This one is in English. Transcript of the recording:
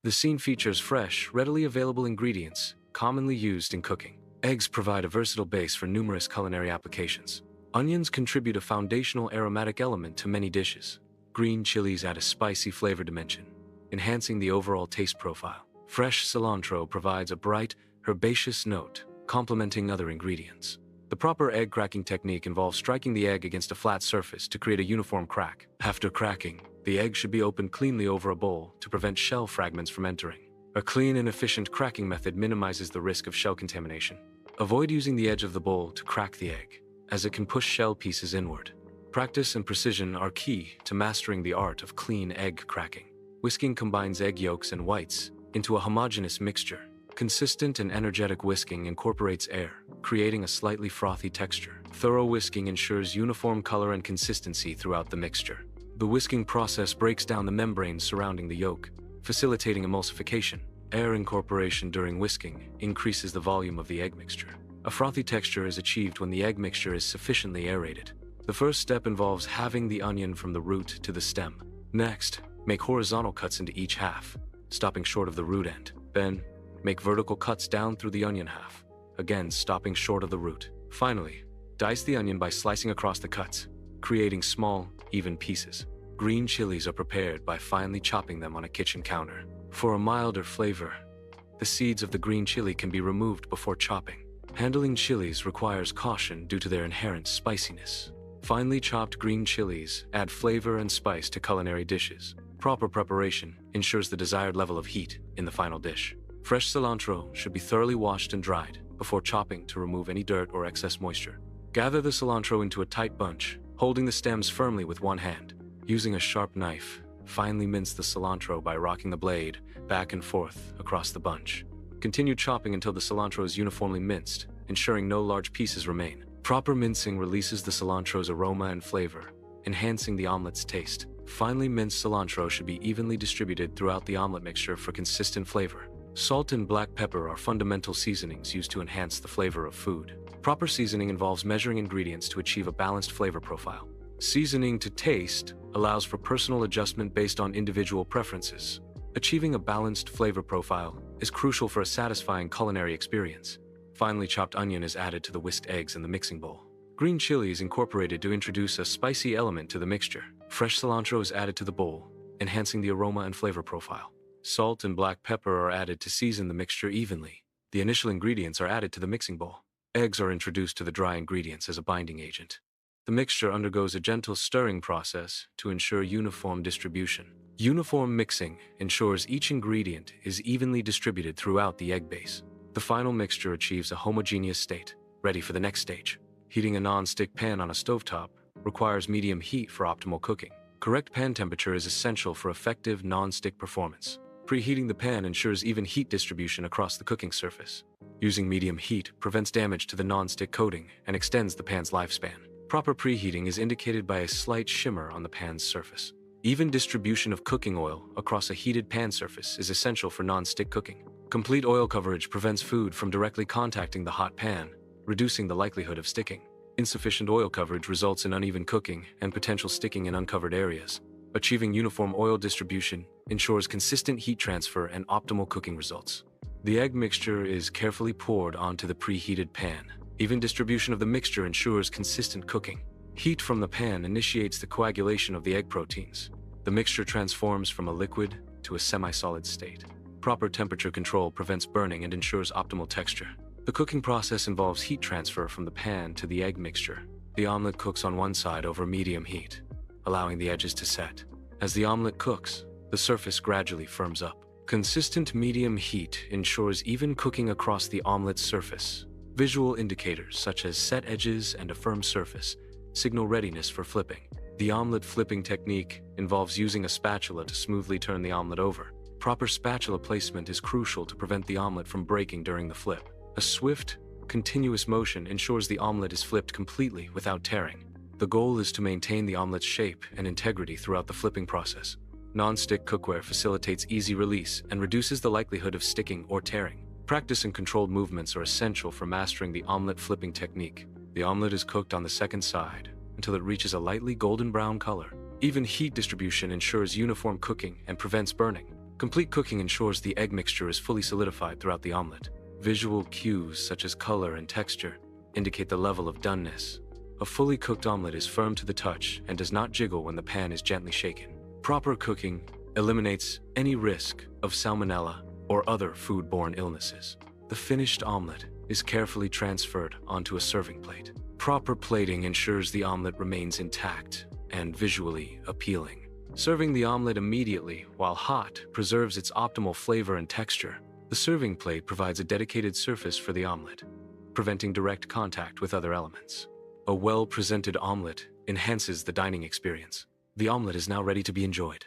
The scene features fresh, readily available ingredients, commonly used in cooking. Eggs provide a versatile base for numerous culinary applications. Onions contribute a foundational aromatic element to many dishes. Green chilies add a spicy flavor dimension, enhancing the overall taste profile. Fresh cilantro provides a bright, herbaceous note, complementing other ingredients. The proper egg cracking technique involves striking the egg against a flat surface to create a uniform crack. After cracking, the egg should be opened cleanly over a bowl to prevent shell fragments from entering. A clean and efficient cracking method minimizes the risk of shell contamination. Avoid using the edge of the bowl to crack the egg, as it can push shell pieces inward. Practice and precision are key to mastering the art of clean egg cracking. Whisking combines egg yolks and whites into a homogeneous mixture. Consistent and energetic whisking incorporates air, creating a slightly frothy texture. Thorough whisking ensures uniform color and consistency throughout the mixture. The whisking process breaks down the membranes surrounding the yolk, facilitating emulsification. Air incorporation during whisking increases the volume of the egg mixture. A frothy texture is achieved when the egg mixture is sufficiently aerated. The first step involves halving the onion from the root to the stem. Next, make horizontal cuts into each half, stopping short of the root end. Then, make vertical cuts down through the onion half, again stopping short of the root. Finally, dice the onion by slicing across the cuts, creating small, even pieces. Green chilies are prepared by finely chopping them on a kitchen counter. For a milder flavor, the seeds of the green chili can be removed before chopping. Handling chilies requires caution due to their inherent spiciness. Finely chopped green chilies add flavor and spice to culinary dishes. Proper preparation ensures the desired level of heat in the final dish. Fresh cilantro should be thoroughly washed and dried before chopping to remove any dirt or excess moisture. Gather the cilantro into a tight bunch, holding the stems firmly with one hand. Using a sharp knife, finely mince the cilantro by rocking the blade back and forth across the bunch. Continue chopping until the cilantro is uniformly minced, ensuring no large pieces remain. Proper mincing releases the cilantro's aroma and flavor, enhancing the omelet's taste. Finely minced cilantro should be evenly distributed throughout the omelet mixture for consistent flavor. Salt and black pepper are fundamental seasonings used to enhance the flavor of food. Proper seasoning involves measuring ingredients to achieve a balanced flavor profile. Seasoning to taste allows for personal adjustment based on individual preferences. Achieving a balanced flavor profile is crucial for a satisfying culinary experience. Finely chopped onion is added to the whisked eggs in the mixing bowl. Green chili is incorporated to introduce a spicy element to the mixture. Fresh cilantro is added to the bowl, enhancing the aroma and flavor profile. Salt and black pepper are added to season the mixture evenly. The initial ingredients are added to the mixing bowl. Eggs are introduced to the dry ingredients as a binding agent. The mixture undergoes a gentle stirring process to ensure uniform distribution. Uniform mixing ensures each ingredient is evenly distributed throughout the egg base. The final mixture achieves a homogeneous state, ready for the next stage. Heating a non-stick pan on a stovetop requires medium heat for optimal cooking. Correct pan temperature is essential for effective non-stick performance. Preheating the pan ensures even heat distribution across the cooking surface. Using medium heat prevents damage to the non-stick coating and extends the pan's lifespan. Proper preheating is indicated by a slight shimmer on the pan's surface. Even distribution of cooking oil across a heated pan surface is essential for non-stick cooking. Complete oil coverage prevents food from directly contacting the hot pan, reducing the likelihood of sticking. Insufficient oil coverage results in uneven cooking and potential sticking in uncovered areas. Achieving uniform oil distribution ensures consistent heat transfer and optimal cooking results. The egg mixture is carefully poured onto the preheated pan. Even distribution of the mixture ensures consistent cooking. Heat from the pan initiates the coagulation of the egg proteins. The mixture transforms from a liquid to a semi-solid state. Proper temperature control prevents burning and ensures optimal texture. The cooking process involves heat transfer from the pan to the egg mixture. The omelet cooks on one side over medium heat, allowing the edges to set. As the omelet cooks, the surface gradually firms up. Consistent medium heat ensures even cooking across the omelet's surface. Visual indicators such as set edges and a firm surface signal readiness for flipping. The omelet flipping technique involves using a spatula to smoothly turn the omelet over. Proper spatula placement is crucial to prevent the omelet from breaking during the flip. A swift, continuous motion ensures the omelet is flipped completely without tearing. The goal is to maintain the omelet's shape and integrity throughout the flipping process. Non-stick cookware facilitates easy release and reduces the likelihood of sticking or tearing. Practice and controlled movements are essential for mastering the omelet flipping technique. The omelet is cooked on the second side until it reaches a lightly golden brown color. Even heat distribution ensures uniform cooking and prevents burning. Complete cooking ensures the egg mixture is fully solidified throughout the omelet. Visual cues such as color and texture indicate the level of doneness. A fully cooked omelet is firm to the touch and does not jiggle when the pan is gently shaken. Proper cooking eliminates any risk of salmonella or other foodborne illnesses. The finished omelet is carefully transferred onto a serving plate. Proper plating ensures the omelet remains intact and visually appealing. Serving the omelet immediately while hot preserves its optimal flavor and texture. The serving plate provides a dedicated surface for the omelet, preventing direct contact with other elements. A well-presented omelet enhances the dining experience. The omelet is now ready to be enjoyed.